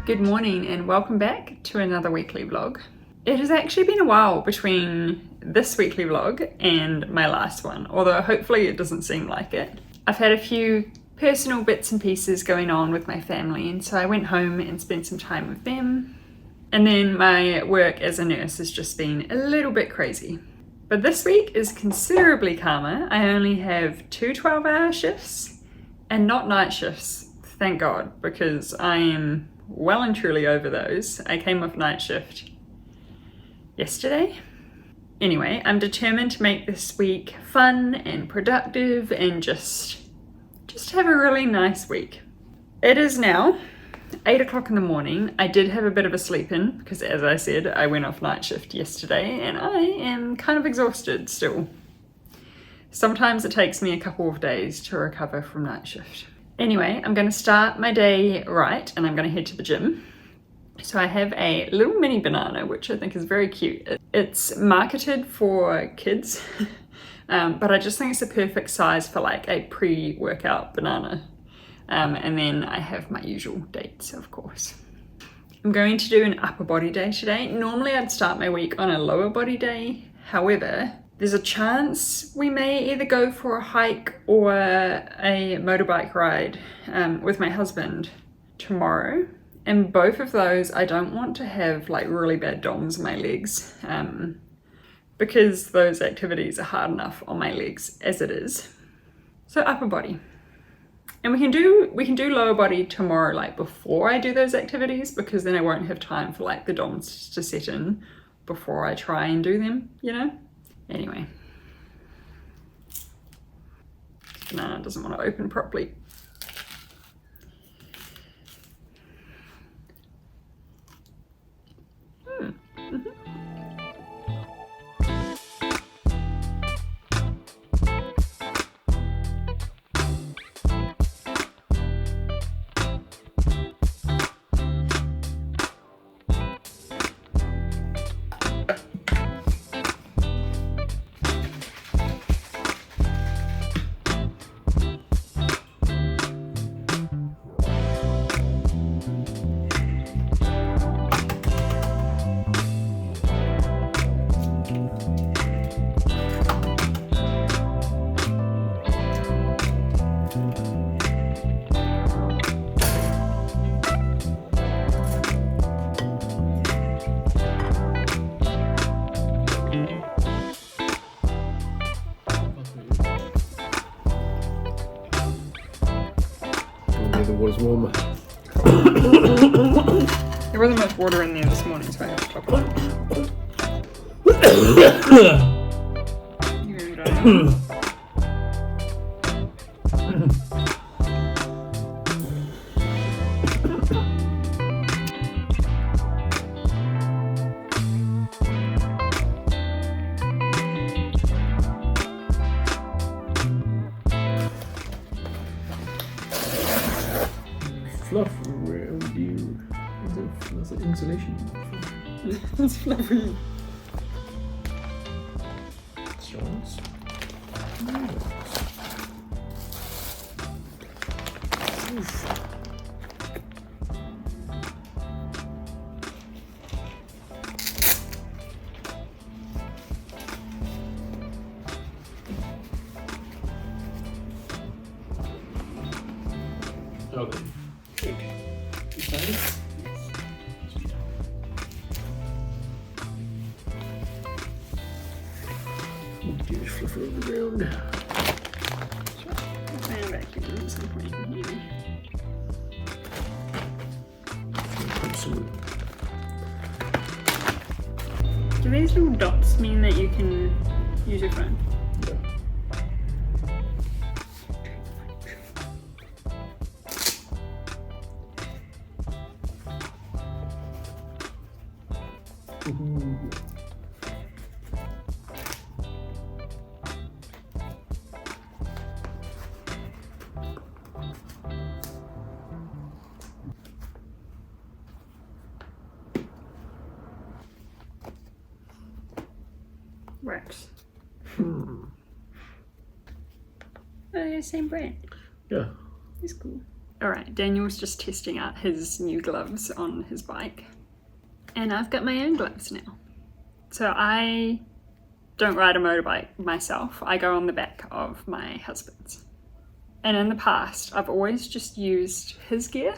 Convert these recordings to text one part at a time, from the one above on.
Good morning and welcome back to another weekly vlog. It has actually been a while between this weekly vlog and my last one, although hopefully it doesn't seem like it. I've had a few personal bits and pieces going on with my family, and so I went home and spent some time with them. And then my work as a nurse has just been a little bit crazy. But this week is considerably calmer. I only have two 12-hour shifts and not night shifts, thank God, because I am well and truly over those. I came off night shift yesterday. Anyway, I'm determined to make this week fun and productive and just have a really nice week. It is now 8 o'clock in the morning. I did have a bit of a sleep in because, as I said, I went off night shift yesterday and I am kind of exhausted still. Sometimes it takes me a couple of days to recover from night shift. Anyway, I'm going to start my day right and I'm going to head to the gym. So I have a little mini banana, which I think is very cute. It's marketed for kids, but I just think it's the perfect size for like a pre-workout banana. And then I have my usual dates, of course. I'm going to do an upper body day today. Normally I'd start my week on a lower body day. However, there's a chance we may either go for a hike or a motorbike ride with my husband tomorrow. And both of those, I don't want to have like really bad DOMs in my legs because those activities are hard enough on my legs as it is. So upper body. And we can do lower body tomorrow, like before I do those activities, because then I won't have time for like the DOMs to set in before I try and do them, you know? Anyway. Banana doesn't want to open properly. The water's warmer. There wasn't much water in there this morning, so I have to top it up. You're gonna dry it. Fluff around you. That's an insulation. It's fluffy. Strands. Okay. Just fluff it on the ground. And vacuum at some point, maybe. Do these little dots mean that you can use your phone? Yeah. Works. Oh, they're the same brand. Yeah. It's cool. Alright, Daniel's just testing out his new gloves on his bike. And I've got my own gloves now. So I don't ride a motorbike myself. I go on the back of my husband's. And in the past, I've always just used his gear,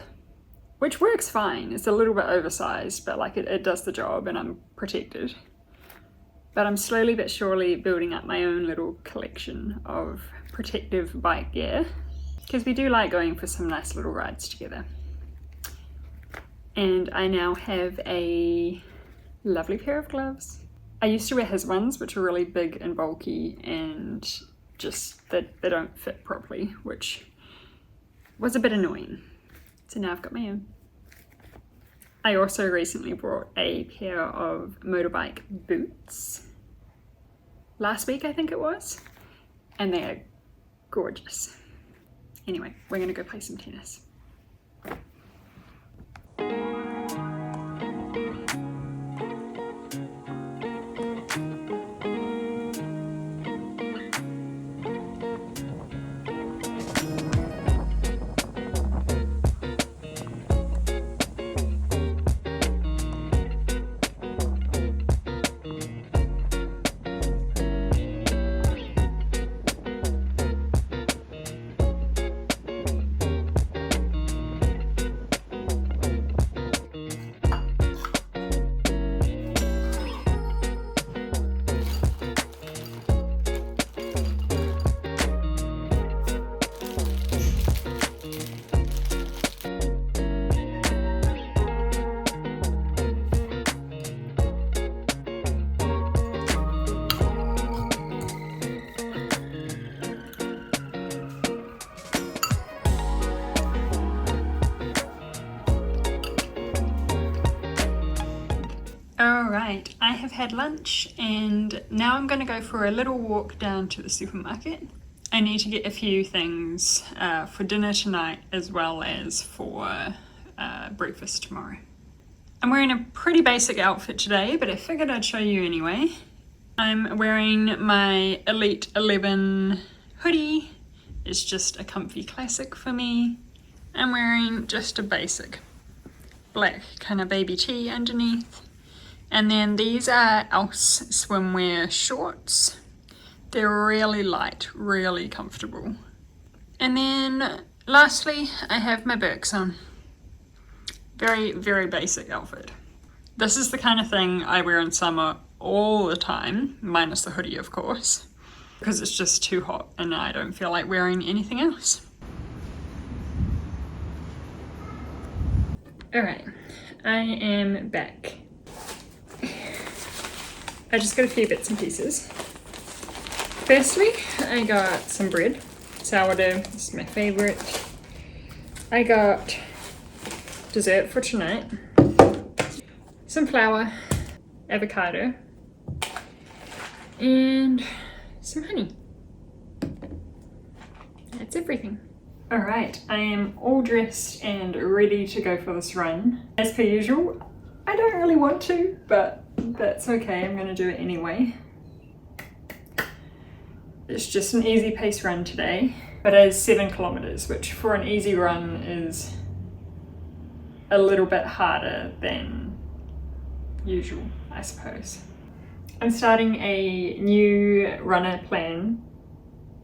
which works fine. It's a little bit oversized, but like it does the job and I'm protected. But I'm slowly but surely building up my own little collection of protective bike gear, because we do like going for some nice little rides together. And I now have a lovely pair of gloves. I used to wear his ones, which are really big and bulky and just they don't fit properly, which was a bit annoying. So now I've got my own. I also recently bought a pair of motorbike boots. Last week, I think it was. And they are gorgeous. Anyway, we're gonna go play some tennis. Alright, I have had lunch and now I'm going to go for a little walk down to the supermarket. I need to get a few things for dinner tonight as well as for breakfast tomorrow. I'm wearing a pretty basic outfit today, but I figured I'd show you anyway. I'm wearing my Elite 11 hoodie. It's just a comfy classic for me. I'm wearing just a basic black kind of baby tee underneath. And then these are Else swimwear shorts. They're really light, really comfortable. And then lastly, I have my Birks on. Very, very basic outfit. This is the kind of thing I wear in summer all the time, minus the hoodie of course, because it's just too hot and I don't feel like wearing anything else. Alright, I am back. I just got a few bits and pieces. Firstly, I got some bread, sourdough, this is my favorite. I got dessert for tonight, some flour, avocado, and some honey. That's everything. Alright, I am all dressed and ready to go for this run. As per usual, I don't really want to, but that's okay, I'm gonna do it anyway. It's just an easy pace run today, but it is 7 kilometers, which for an easy run is a little bit harder than usual, I suppose. I'm starting a new runner plan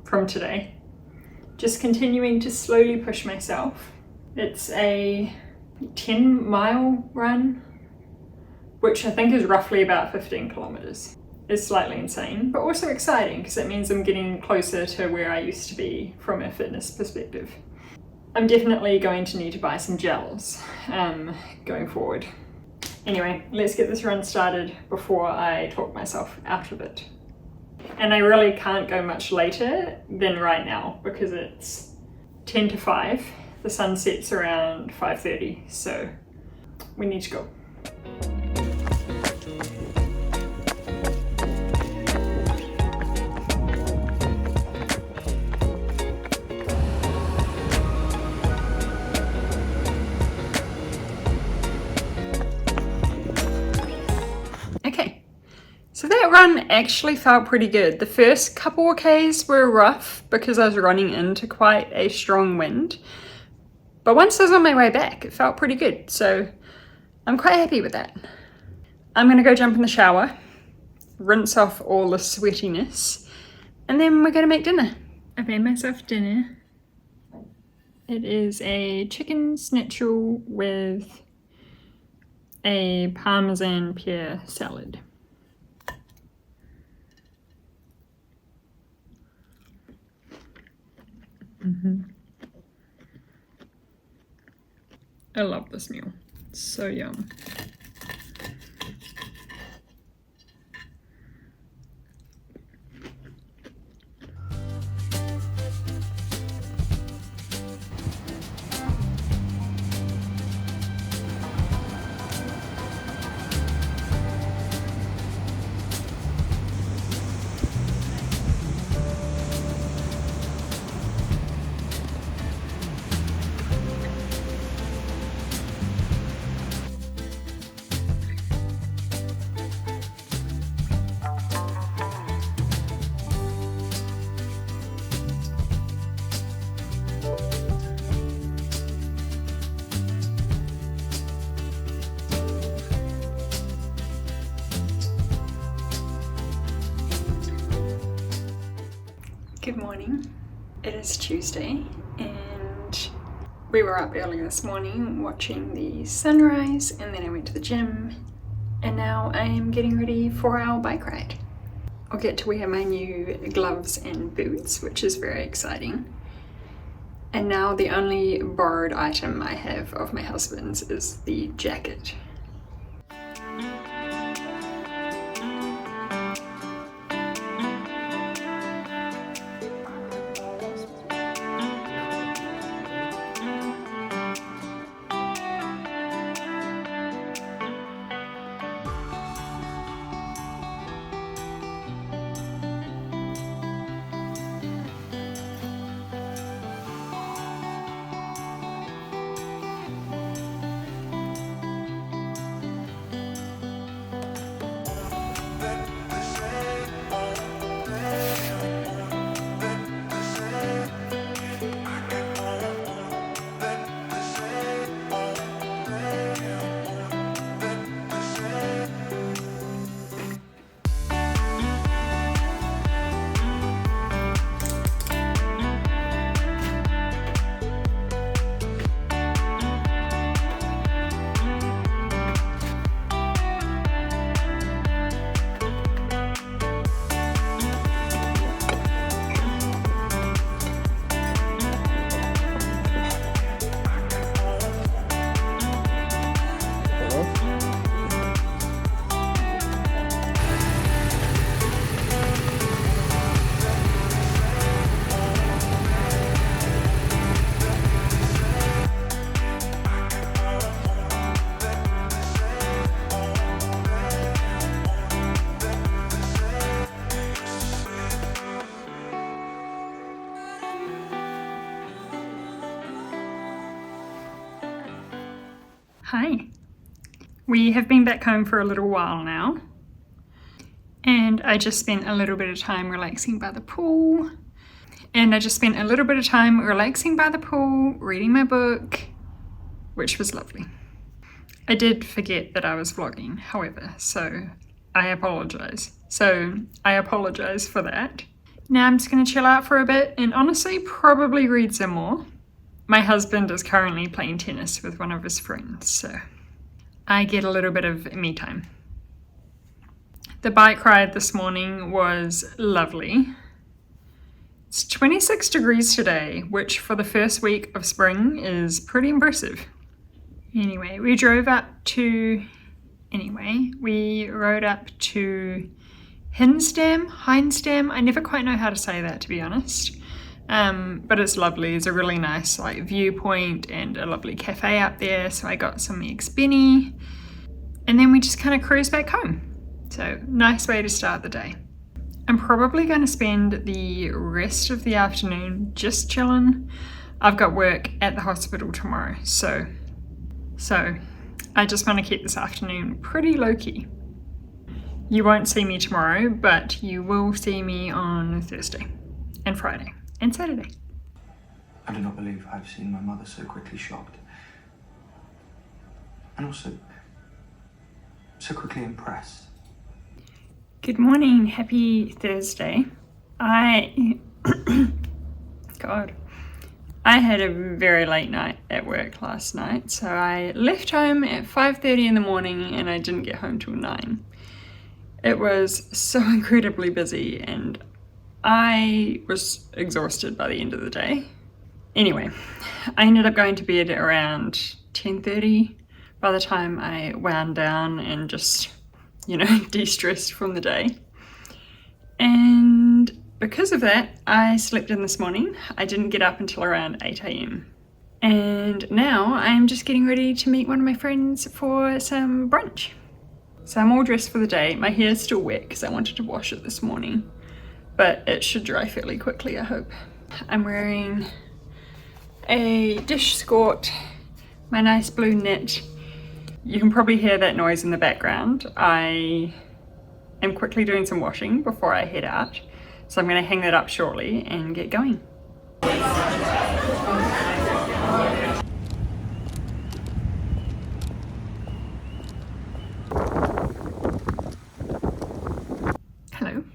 from today. Just continuing to slowly push myself. It's a 10-mile run, which I think is roughly about 15 kilometers. It's slightly insane, but also exciting because it means I'm getting closer to where I used to be from a fitness perspective. I'm definitely going to need to buy some gels going forward. Anyway, let's get this run started before I talk myself out of it. And I really can't go much later than right now because it's 10 to 5. The sun sets around 5:30, so we need to go. So that run actually felt pretty good. The first couple of Ks were rough because I was running into quite a strong wind, But once I was on my way back, it felt pretty good. So I'm quite happy with that. I'm gonna go jump in the shower, rinse off all the sweatiness, and then we're gonna make dinner. I've made myself dinner. It is a chicken schnitzel with a parmesan pear salad. I love this meal. It's so yum. Good morning. It is Tuesday and we were up early this morning watching the sunrise, and then I went to the gym, and now I am getting ready for our bike ride. I'll get to wear my new gloves and boots, which is very exciting. And now the only borrowed item I have of my husband's is the jacket. Hi. We have been back home for a little while now, and I just spent a little bit of time relaxing by the pool, reading my book, which was lovely. I did forget that I was vlogging, however, so I apologize for that. Now I'm just going to chill out for a bit and honestly probably read some more. My husband is currently playing tennis with one of his friends, so I get a little bit of me time. The bike ride this morning was lovely. It's 26 degrees today, which for the first week of spring is pretty impressive. Anyway, we rode up to Hindsdam. I never quite know how to say that, to be honest. But it's lovely. It's a really nice viewpoint and a lovely cafe up there. So I got some eggs Benny, and then we just kind of cruised back home. So nice way to start the day. I'm probably going to spend the rest of the afternoon just chilling. I've got work at the hospital tomorrow, so I just want to keep this afternoon pretty low-key. You won't see me tomorrow, but you will see me on Thursday and Friday and Saturday. I do not believe I've seen my mother so quickly shocked. And also, so quickly impressed. Good morning, happy Thursday. God. I had a very late night at work last night, so I left home at 5:30 in the morning and I didn't get home till 9. It was so incredibly busy and I was exhausted by the end of the day. Anyway, I ended up going to bed around 10:30 by the time I wound down and just, de-stressed from the day. And because of that, I slept in this morning. I didn't get up until around 8 a.m. And now I'm just getting ready to meet one of my friends for some brunch. So I'm all dressed for the day. My hair's still wet because I wanted to wash it this morning, but it should dry fairly quickly, I hope. I'm wearing a dish skirt, my nice blue knit. You can probably hear that noise in the background. I am quickly doing some washing before I head out. So I'm going to hang that up shortly and get going. Hello.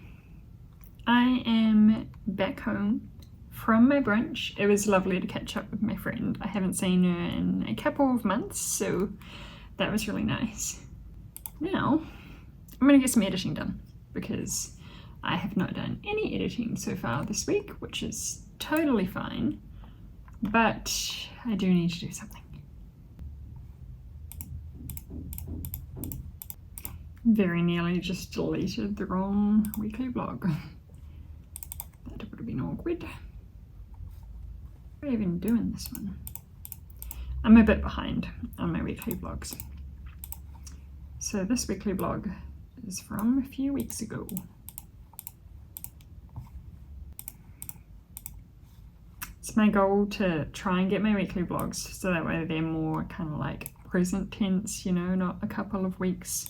I am back home from my brunch. It was lovely to catch up with my friend. I haven't seen her in a couple of months, so that was really nice. Now, I'm going to get some editing done because I have not done any editing so far this week, which is totally fine, but I do need to do something. Very nearly just deleted the wrong weekly vlog. That would have been awkward. What are you even doing this one? I'm a bit behind on my weekly vlogs. So this weekly vlog is from a few weeks ago. It's my goal to try and get my weekly vlogs so that way they're more kind of like present tense, not a couple of weeks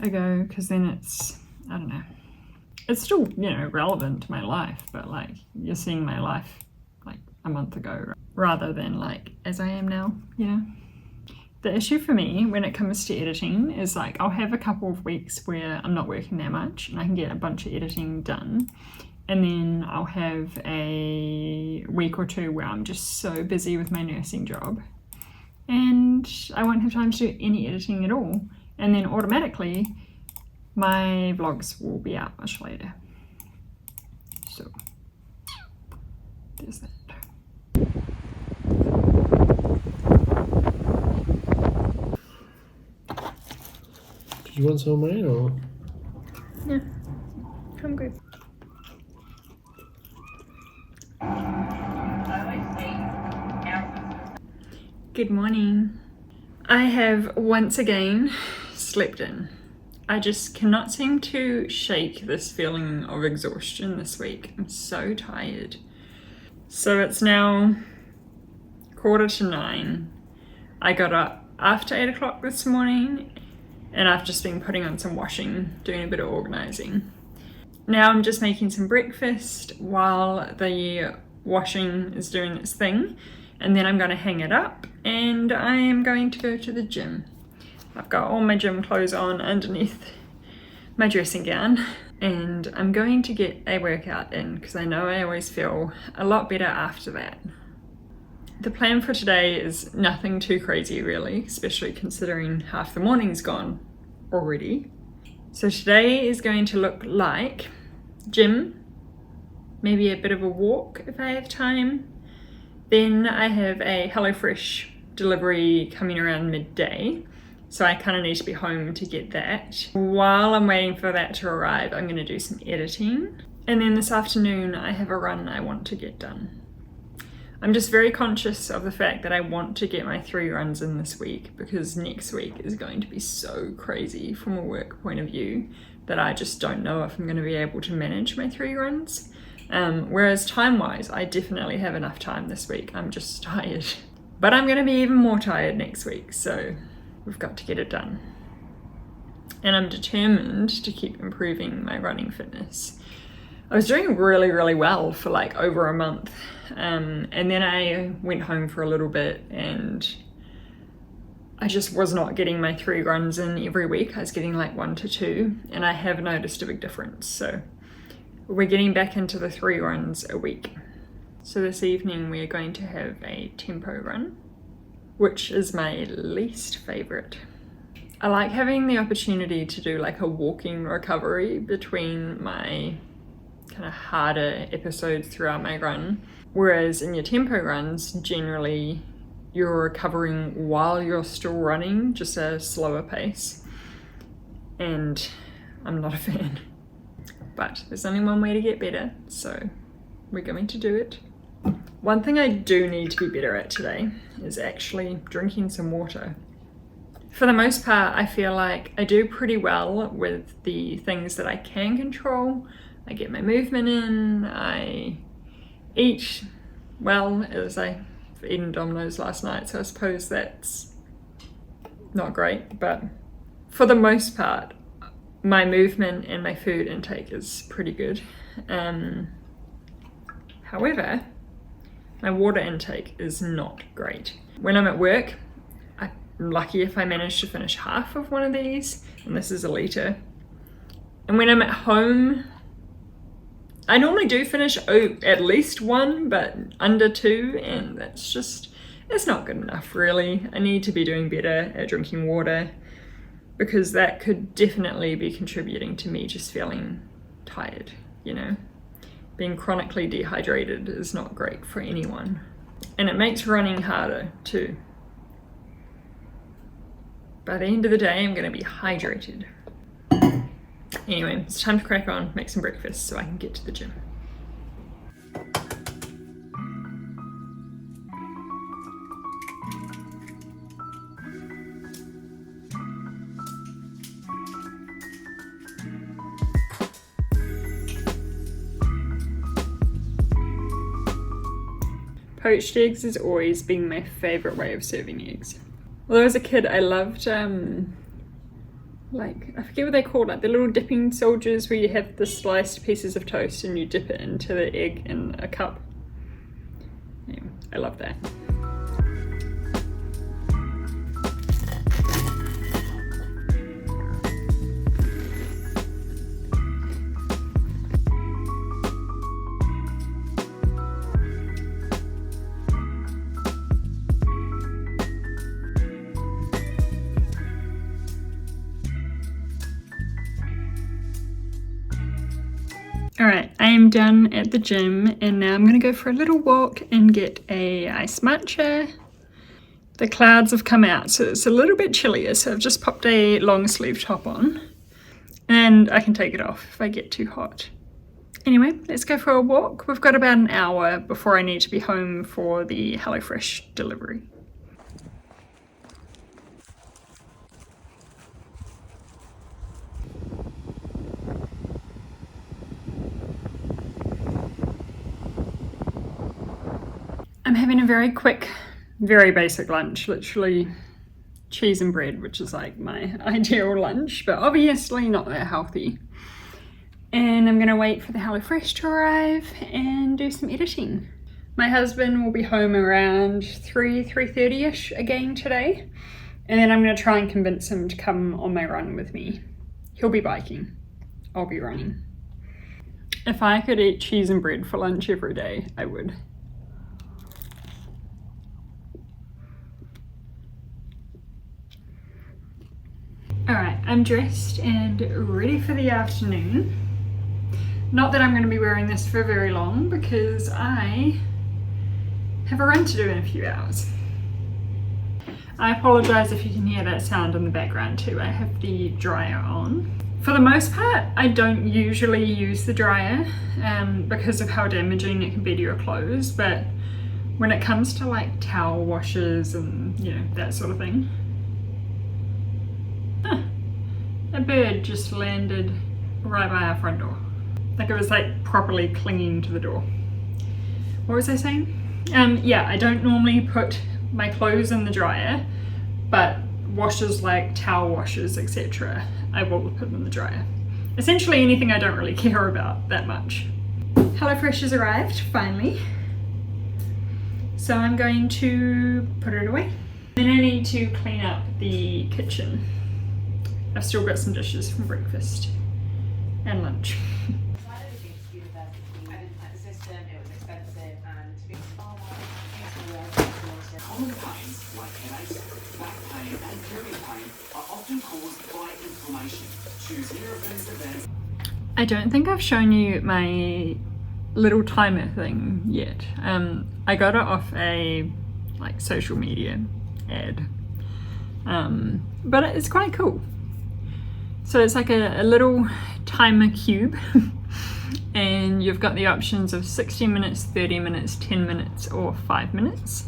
ago, because then it's, I don't know, it's still, relevant to my life, but like you're seeing my life like a month ago rather than like as I am now, The issue for me when it comes to editing is like I'll have a couple of weeks where I'm not working that much and I can get a bunch of editing done. And then I'll have a week or two where I'm just so busy with my nursing job and I won't have time to do any editing at all. And then automatically my vlogs will be out much later. So there's that. Did you want some of mine or? Yeah, I'm good. Good morning. I have once again slept in. I just cannot seem to shake this feeling of exhaustion this week. I'm so tired. So it's now 9:15. I got up after 8 o'clock this morning and I've just been putting on some washing, doing a bit of organising. Now I'm just making some breakfast while the washing is doing its thing, and then I'm going to hang it up and I am going to go to the gym. I've got all my gym clothes on underneath my dressing gown and I'm going to get a workout in because I know I always feel a lot better after that. The plan for today is nothing too crazy really, especially considering half the morning's gone already. So today is going to look like gym, maybe a bit of a walk if I have time. Then I have a HelloFresh delivery coming around midday, so I kind of need to be home to get that. While I'm waiting for that to arrive, I'm going to do some editing. And then this afternoon I have a run I want to get done. I'm just very conscious of the fact that I want to get my 3 runs in this week because next week is going to be so crazy from a work point of view that I just don't know if I'm going to be able to manage my 3 runs. Whereas time-wise, I definitely have enough time this week. I'm just tired. But I'm going to be even more tired next week, so we've got to get it done. And I'm determined to keep improving my running fitness. I was doing really, really well for like over a month. And then I went home for a little bit and I just was not getting my 3 runs in every week. I was getting like 1 to 2, and I have noticed a big difference. So we're getting back into the 3 runs a week. So this evening we are going to have a tempo run, which is my least favorite. I like having the opportunity to do like a walking recovery between my kind of harder episodes throughout my run. Whereas in your tempo runs, generally you're recovering while you're still running, just a slower pace. And I'm not a fan. But there's only one way to get better, so we're going to do it. One thing I do need to be better at today is actually drinking some water. For the most part, I feel like I do pretty well with the things that I can control. I get my movement in, I eat well, as I've eaten Domino's last night, so I suppose that's not great, but for the most part, my movement and my food intake is pretty good. However, my water intake is not great. When I'm at work, I'm lucky if I manage to finish half of one of these, and this is a litre. And when I'm at home, I normally do finish at least 1, but under 2, and it's not good enough really. I need to be doing better at drinking water, because that could definitely be contributing to me just feeling tired, you know. Being chronically dehydrated is not great for anyone. And it makes running harder too. By the end of the day, I'm going to be hydrated. Anyway, it's time to crack on, make some breakfast so I can get to the gym. Poached eggs has always been my favourite way of serving eggs. Although as a kid I loved, like, I forget what they're called, like the little dipping soldiers where you have the sliced pieces of toast and you dip it into the egg in a cup. Yeah, I love that. Alright, I am done at the gym and now I'm going to go for a little walk and get a iced matcha. The clouds have come out, so it's a little bit chillier, so I've just popped a long sleeve top on and I can take it off if I get too hot. Anyway, let's go for a walk. We've got about an hour before I need to be home for the HelloFresh delivery. I'm having a very quick, very basic lunch, literally cheese and bread, which is like my ideal lunch, but obviously not that healthy. And I'm gonna wait for the HelloFresh to arrive and do some editing. My husband will be home around 3:30ish again today, and then I'm gonna try and convince him to come on my run with me. He'll be biking, I'll be running. If I could eat cheese and bread for lunch every day, I would. Alright, I'm dressed and ready for the afternoon. Not that I'm going to be wearing this for very long because I have a run to do in a few hours. I apologise if you can hear that sound in the background too. I have the dryer on. For the most part, I don't usually use the dryer because of how damaging it can be to your clothes, but when it comes to like towel washers and, you know, that sort of thing. A bird just landed right by our front door. Like it was like properly clinging to the door. What was I saying? Yeah, I don't normally put my clothes in the dryer, but washers like towel washers, etc., I will put them in the dryer. Essentially anything I don't really care about that much. HelloFresh has arrived, finally. So I'm going to put it away. Then I need to clean up the kitchen. I've still got some dishes from breakfast and lunch. Common pains like headaches, back pain and period pain are often caused by inflammation. Choose Nurofen Advanced. I don't think I've shown you my little timer thing yet. I got it off a social media ad, but it's quite cool. So it's like a little timer cube and you've got the options of 60 minutes, 30 minutes, 10 minutes or 5 minutes.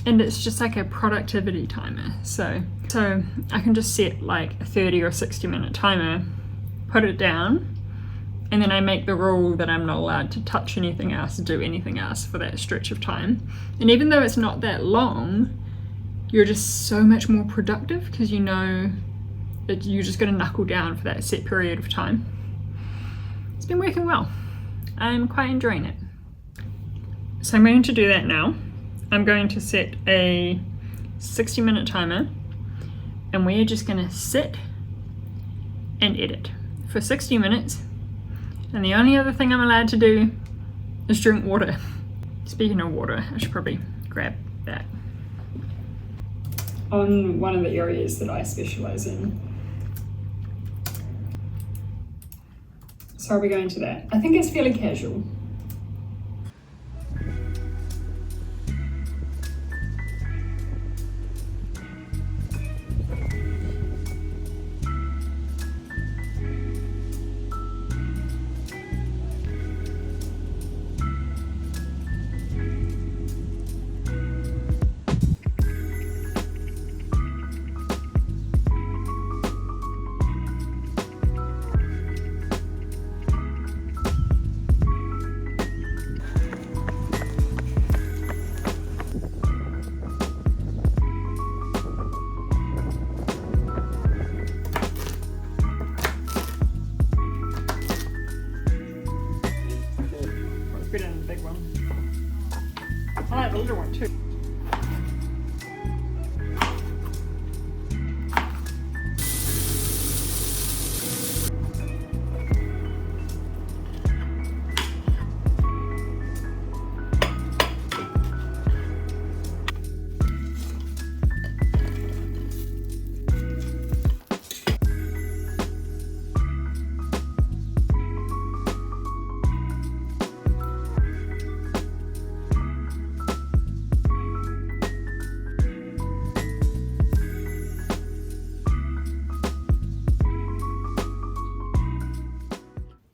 And it's just like a productivity timer. So I can just set like a 30 or 60 minute timer, put it down, and then I make the rule that I'm not allowed to touch anything else, do anything else for that stretch of time. And even though it's not that long, you're just so much more productive because you know that you're just going to knuckle down for that set period of time. It's been working well. I'm quite enjoying it. So I'm going to do that now. I'm going to set a 60-minute timer and we're just going to sit and edit for 60 minutes. And the only other thing I'm allowed to do is drink water. Speaking of water, I should probably grab that. On one of the areas that I specialize in. So I'll be going to that. I think it's fairly casual. Better than the big one. I like the little one too.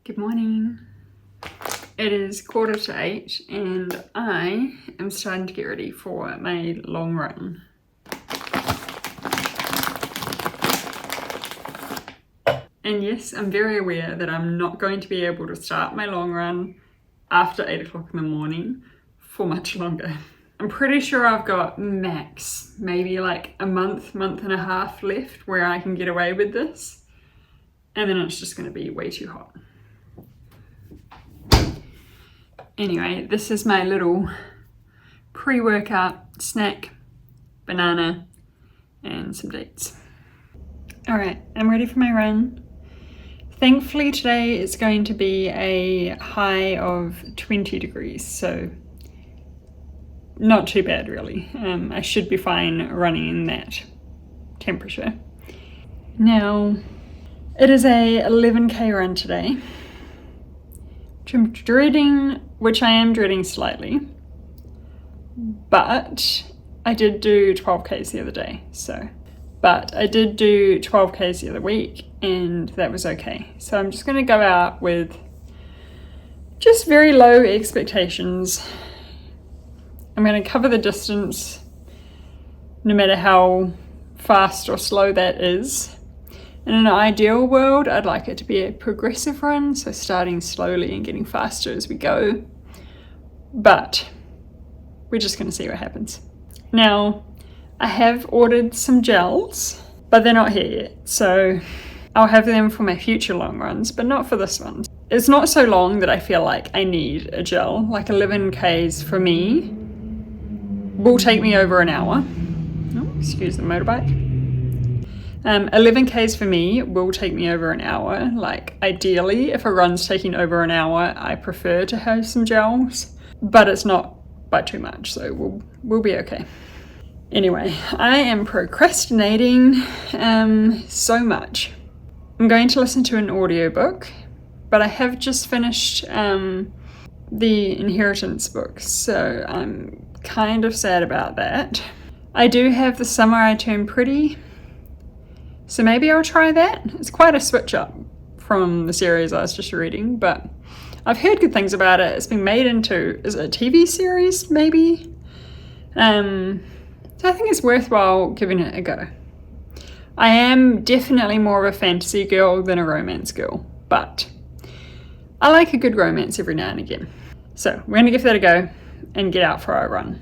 Good morning. It is 7:45 and I am starting to get ready for my long run. And yes, I'm very aware that I'm not going to be able to start my long run after 8 o'clock in the morning for much longer. I'm pretty sure I've got max, maybe like a month and a half left where I can get away with this. And then it's just going to be way too hot. Anyway, this is my little pre-workout snack, banana and some dates. All right, I'm ready for my run. Thankfully today it's going to be a high of 20 degrees, so not too bad really. I should be fine running in that temperature. Now, it is a 11k run today, which I am dreading slightly, but I did do 12k's the other day, but I did do 12k's the other week and that was okay. So I'm just going to go out with just very low expectations. I'm going to cover the distance no matter how fast or slow that is. In an ideal world, I'd like it to be a progressive run, so starting slowly and getting faster as we go. But we're just going to see what happens. Now, I have ordered some gels, but they're not here yet, so I'll have them for my future long runs, but not for this one. It's not so long that I feel like I need a gel. Like 11Ks for me will take me over an hour. Oh, excuse the motorbike. 11Ks for me will take me over an hour. Like ideally, if a run's taking over an hour, I prefer to have some gels, but it's not by too much, so we'll be okay. Anyway, I am procrastinating so much. I'm going to listen to an audiobook, but I have just finished the Inheritance book, so I'm kind of sad about that. I do have The Summer I Turned Pretty, so maybe I'll try that. It's quite a switch up from the series I was just reading, but I've heard good things about it. It's been made into, is it a TV series maybe? So I think it's worthwhile giving it a go. I am definitely more of a fantasy girl than a romance girl, but I like a good romance every now and again. So we're gonna give that a go and get out for our run.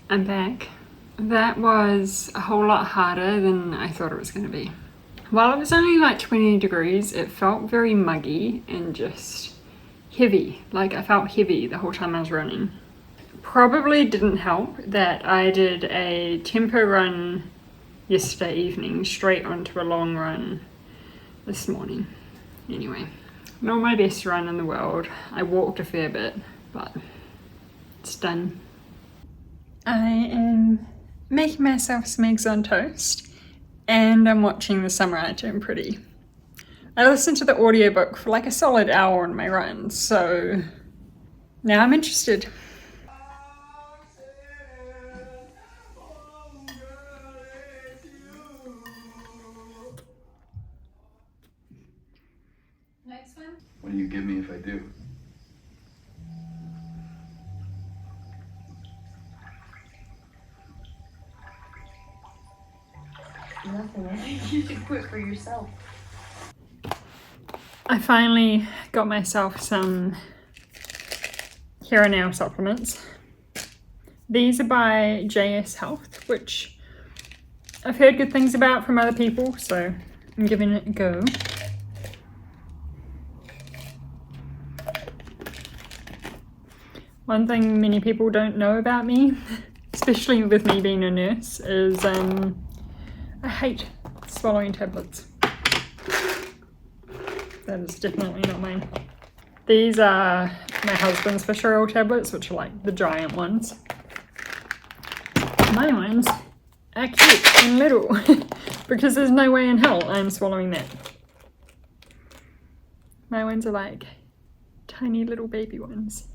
I'm back. That was a whole lot harder than I thought it was going to be. While it was only like 20 degrees, it felt very muggy and just heavy. Like I felt heavy the whole time I was running. Probably didn't help that I did a tempo run yesterday evening straight onto a long run this morning. Anyway, not my best run in the world. I walked a fair bit, but it's done. I am making myself some eggs on toast and I'm watching The Summer I Turned Pretty. I listened to the audiobook for like a solid hour on my run, so now I'm interested. Next one. What do you give me if I do? Nothing. You should quit for yourself. I finally got myself some hair and nail supplements. These are by JS Health, which I've heard good things about from other people, so I'm giving it a go. One thing many people don't know about me, especially with me being a nurse, is I hate swallowing tablets. That is definitely not mine. These are my husband's fish oil tablets, which are like the giant ones. My ones are cute and little because there's no way in hell I'm swallowing that. My ones are like tiny little baby ones.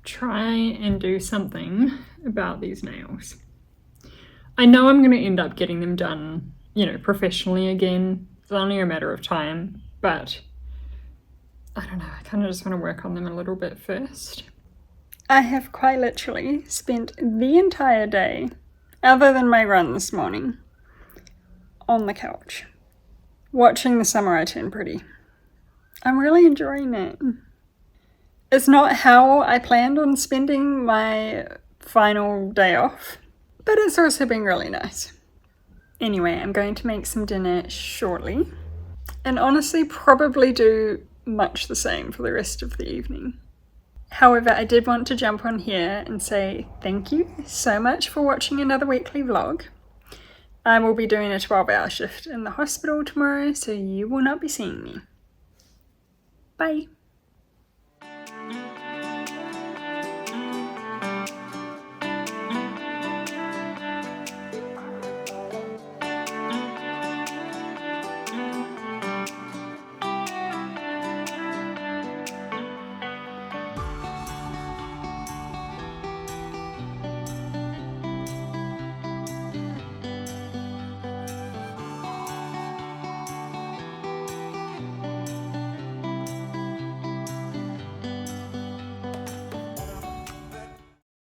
Try and do something about these nails. I know I'm going to end up getting them done, you know, professionally again. It's only a matter of time, but I don't know, I kind of just want to work on them a little bit first. I have quite literally spent the entire day, other than my run this morning, on the couch, watching The Summer I Turned Pretty. I'm really enjoying it. It's not how I planned on spending my final day off, but it's also been really nice. Anyway, I'm going to make some dinner shortly, and honestly probably do much the same for the rest of the evening. However, I did want to jump on here and say thank you so much for watching another weekly vlog. I will be doing a 12-hour shift in the hospital tomorrow, so you will not be seeing me. Bye!